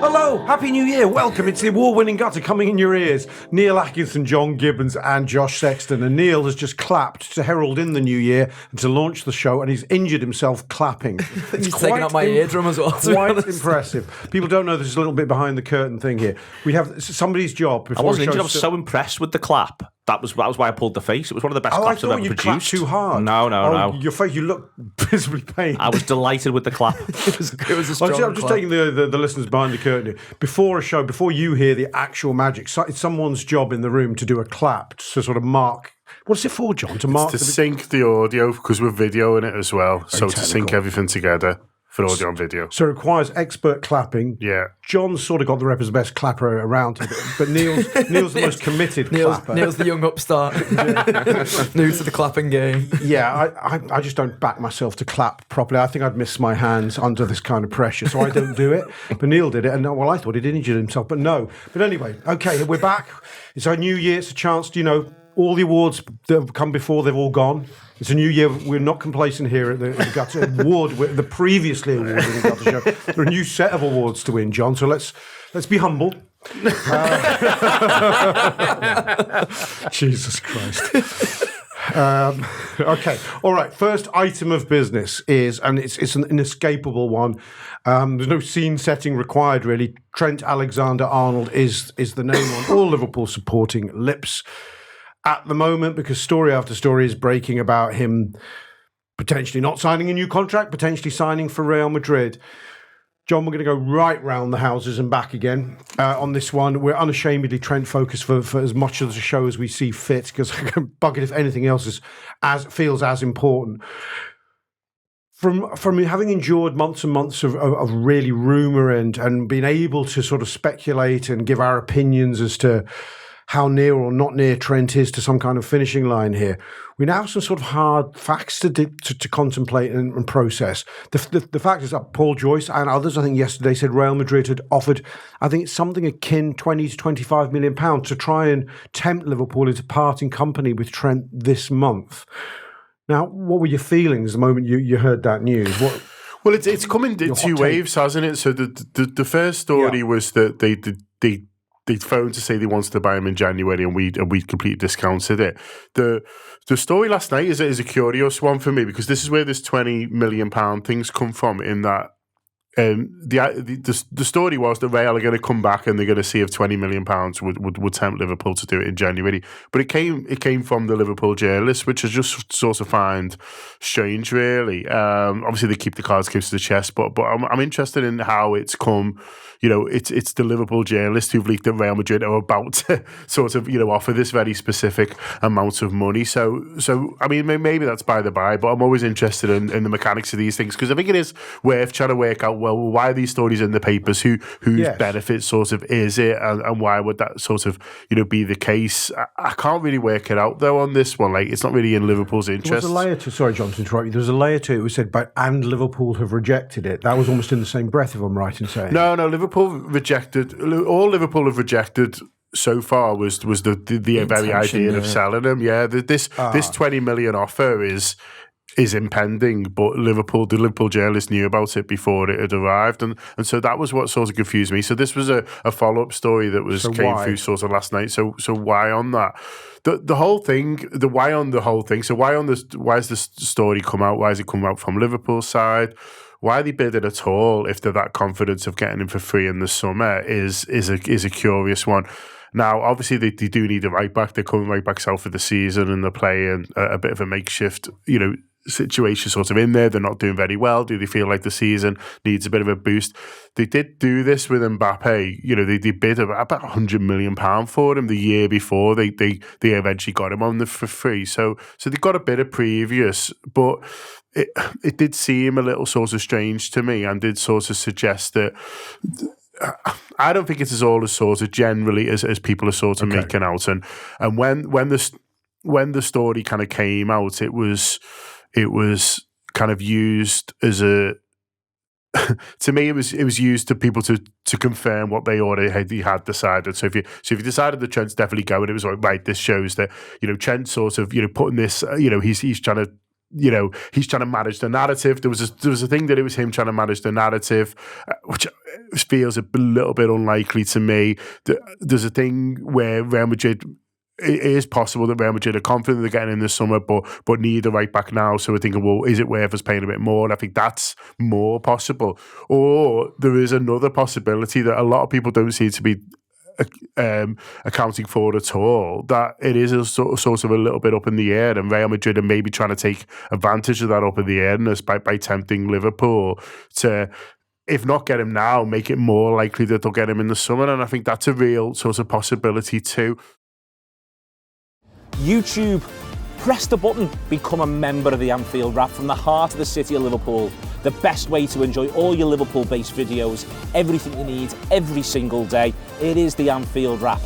Hello, Happy New Year, welcome. It's the award-winning gutter coming in your ears. Neil Atkinson, John Gibbons and Josh Sexton. And Neil has just clapped to herald in the new year and to launch the show, and he's injured himself clapping. He's taking up my eardrum as well. Quite impressive. People don't know there's a little bit behind the curtain thing here. We have somebody's job. I wasn't injured, I was so impressed with the clap. That was why I pulled the face. It was one of the best claps I've ever produced. Clapped too hard. No. Your face, you look visibly pained. I was delighted with the clap. It was a strong I'm just clap. taking the listeners behind the curtain here. Before a show, before you hear the actual magic, it's someone's job in the room to do a clap to sort of mark. What's it for, John? To mark to sync the audio, because we're videoing it as well. So to sync everything together for audio and video. So it requires expert clapping. Yeah. John's sort of got the rep as the best clapper around him, but Neil's the most committed clapper. Neil's the young upstart, new to the clapping game. Yeah, I just don't back myself to clap properly. I think I'd miss my hands under this kind of pressure, so I don't do it. But Neil did it, and well, I thought he did injure himself, but no. But anyway, okay, we're back. It's our new year. It's a chance to, all the awards that have come before, they've all gone. It's a new year. We're not complacent here at the Gutter Award, the previously awarded Gutter Show. There are a new set of awards to win, John. So let's be humble. Jesus Christ. Okay. All right. First item of business is, and it's an inescapable one. There's no scene setting required, really. Trent Alexander-Arnold is the name on all Liverpool supporting lips at the moment, because story after story is breaking about him potentially not signing a new contract, potentially signing for Real Madrid. John, we're going to go right round the houses and back again on this one. We're unashamedly Trent focused for as much of the show as we see fit, because I can bug it if anything else feels as important. From having endured months and months of really rumour and being able to sort of speculate and give our opinions as to how near or not near Trent is to some kind of finishing line here, we now have some sort of hard facts to contemplate and process. The fact is that Paul Joyce and others, I think yesterday, said Real Madrid had offered, I think it's something akin 20 to 25 million pounds to try and tempt Liverpool into parting company with Trent this month. Now, what were your feelings the moment you heard that news? Well, it's come in two waves, hasn't it? So the first story was that they phoned to say they wanted to buy him in January, and we completely discounted it. The story last night is a curious one for me, because this is where this £20 million things come from. In that the story was that Real are going to come back and they're going to see if £20 million would tempt Liverpool to do it in January. But it came from the Liverpool journalists, which I just sort of find strange, really. Obviously, they keep the cards close to the chest, but I'm interested in how it's come. It's the Liverpool journalists who've leaked that Real Madrid are about to sort of, offer this very specific amount of money. So I mean, maybe that's by the by, but I'm always interested in the mechanics of these things, because I think it is worth trying to work out, well, why are these stories in the papers? Whose benefit sort of is it? And why would that sort of, be the case? I can't really work it out, though, on this one. Like, it's not really in Liverpool's interest. There was a layer to, sorry, John, to interrupt you. There was a layer to it was said, and Liverpool have rejected it. That was almost in the same breath, if I'm right in saying. No, Liverpool rejected. All Liverpool have rejected so far was the very idea of selling him. Yeah, this 20 million offer is impending, but the Liverpool journalists knew about it before it had arrived, and so that was what sort of confused me. So this was a follow-up story that came through sort of last night. So why on that? The whole thing, the why on the whole thing. So why has this story come out? Why has it come out from Liverpool's side? Why they bid it at all if they're that confident of getting him for free in the summer is a curious one. Now, obviously, they do need a right back. They're coming right back out for the season, and they're playing a bit of a makeshift, situation sort of in there. They're not doing very well. Do they feel like the season needs a bit of a boost? They did do this with Mbappe. They bid about £100 million for him the year before. They eventually got him for free. So they got a bit of previous, but it did seem a little sort of strange to me, and did sort of suggest that I don't think it's as all as sort of generally as people are sort of making out. And when the story kind of came out, it was kind of used as a to me, it was used to people to confirm what they already had decided. So if you decided that Trent's definitely going, it was like, right, this shows that Trent sort of putting this he's trying to he's trying to manage the narrative. There was a thing that it was him trying to manage the narrative, which feels a little bit unlikely to me. There's a thing where Real Madrid, it is possible that Real Madrid are confident they're getting in this summer, but need a right back now. So we're thinking, well, is it worth us paying a bit more? And I think that's more possible. Or there is another possibility that a lot of people don't seem to be accounting for at all, that it is a sort of a little bit up in the air, and Real Madrid are maybe trying to take advantage of that up in the airness by tempting Liverpool to, if not get him now, make it more likely that they'll get him in the summer. And I think that's a real sort of possibility too. YouTube, press the button, become a member of the Anfield Wrap from the heart of the city of Liverpool. The best way to enjoy all your Liverpool-based videos, everything you need, every single day. It is the Anfield Wrap.